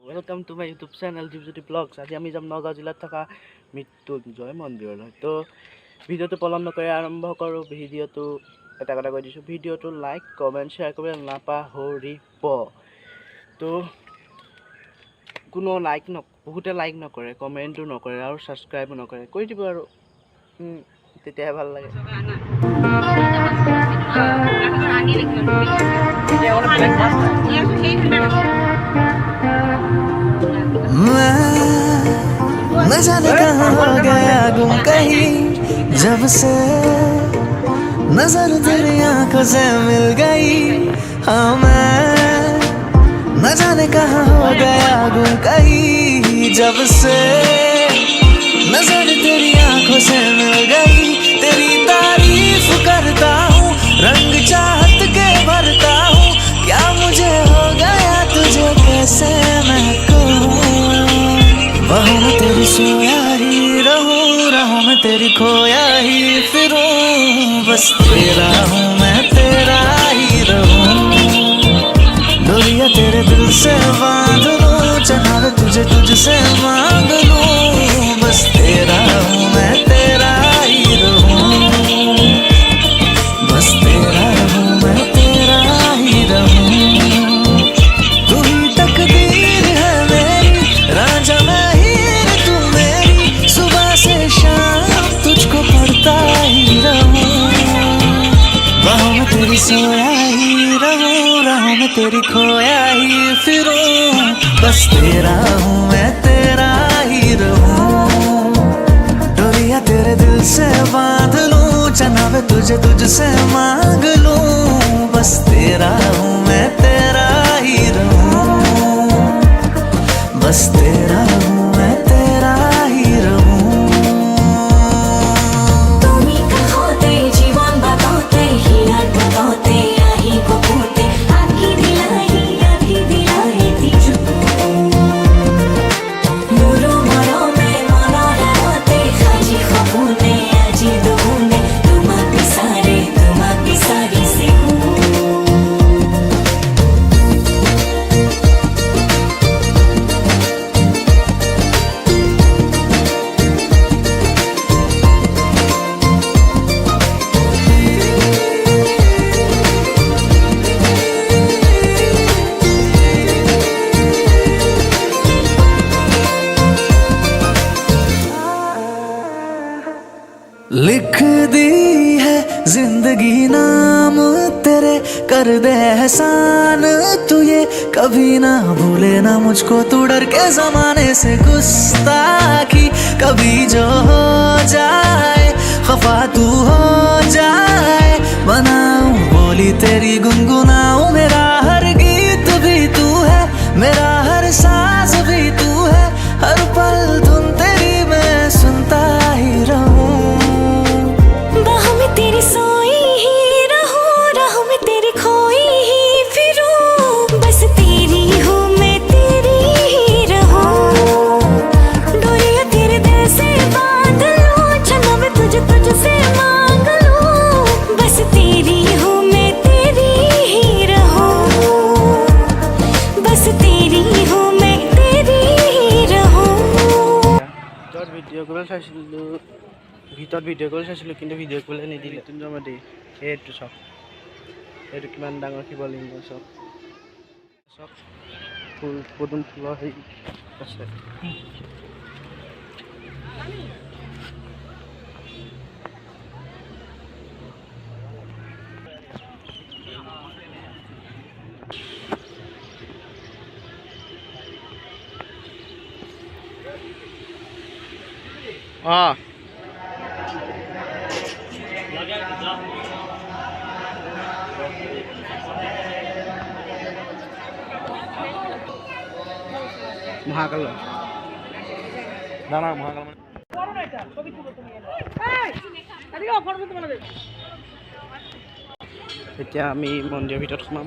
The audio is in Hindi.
Welcome to my YouTube channel Deepjyoti blogs. आज आम जाम नगाँव जिला थका मृत्युंजय मंदिर। तो भिडिओ पलम नक आरम्भ करूँ। भिडिओ एट कथा कै दी भिडिओ लाइक कमेंट शेयर कर नापाहरिब। तो कोनो लाइक बहुते लाइक नक कमेन्टो नक और सब्सक्राइबो नक दी भल लगे। न जाने कहाँ हो गया गुम कहीं जब से नजर तेरी आंखों से मिल गई। हाँ मैं न जाने कहाँ हो गया गुम कहीं जब से नजर तेरी आंखों से मिल गई। तेरी तारीफ करता हूँ रंग चाहत के भरता हूँ। क्या मुझे हो गया तुझे कैसे मैं कहूँ। बाहों में तेरी सोया ही रहूं, राहों में तेरी खोया ही फिरूं। बस तेरा हूँ मैं तेरा ही रहूं। डोरियां तेरे दिल से बांध लूं, चनावे तुझे तुझसे मांग लूं। बस तेरा हूँ मैं तेरा ही रहूं। बस तेरा हूँ मैं तेरा ही रहूं। तू ही तकदीर है मेरी, रांझा मैं हीर तू मेरी। सुबह से शाम तुझको पढ़ता ही रहूं। बाहों में तेरी सोया ही रहूं, राहों में तेरी खोया ही फिरूं। बस तेरा हूँ मैं तेरा ही रहूं। डोरियां तेरे दिल से बांध लूं, चनावे तुझे तुझसे मांग लूं। बस तेरा हूँ मैं तेरा ही रहूं। बस तेरा हूँ मैं तेरा ही रहूं। তুমি কাহতে জীবন বাতাতে হিয়ার বাতাতে আহি গোপতে আকি দিলাই তিজু মোরো মরমে মনরাতে খাজি খবুনে আজি দুনে তোমা পিসারে সে लिख दी है जिंदगी नाम तेरे, कर दे एहसान तू ये कभी ना भूले ना मुझको। तू डर के जमाने से गुस्ताखी कभी जो हो जाए, खफा तू हो जाए। बनाऊं बोली तेरी गुनगुनाऊं, मेरा हर गीत भी तू है, मेरा हर सांस भी तू है। हर पल धुन तेरी मैं सुनता ही रहूं। तेरी सोई ही रहूं, राहों में तेरी खोई ही फिरूं। बस तेरी हूँ मैं तेरी ही रहूं। डोरियां तेरे दिल से बांध लूं, चना मैं तुझसे मांग लूं। बस तेरी हूँ मैं तेरी ही रहूं। बस तेरी हूँ मैं तेरी ही रहूं। भिडिओ ভিতৰত ভিডিঅ' কৰি চাইছিলোঁ কিন্তু ভিডিঅ' কৰিবলৈ নিদিলে। মৃত্যুঞ্জয় মন্দিৰ এইটো চাওক, এইটো কিমান ডাঙৰ শিৱলিংগ চাওক। ফুল পদুম ফুলৰ হেৰি আছে। মহাকাল দানা মহাকাল এতিয়া আমি মন্দিৰৰ ভিতৰত সোমাম।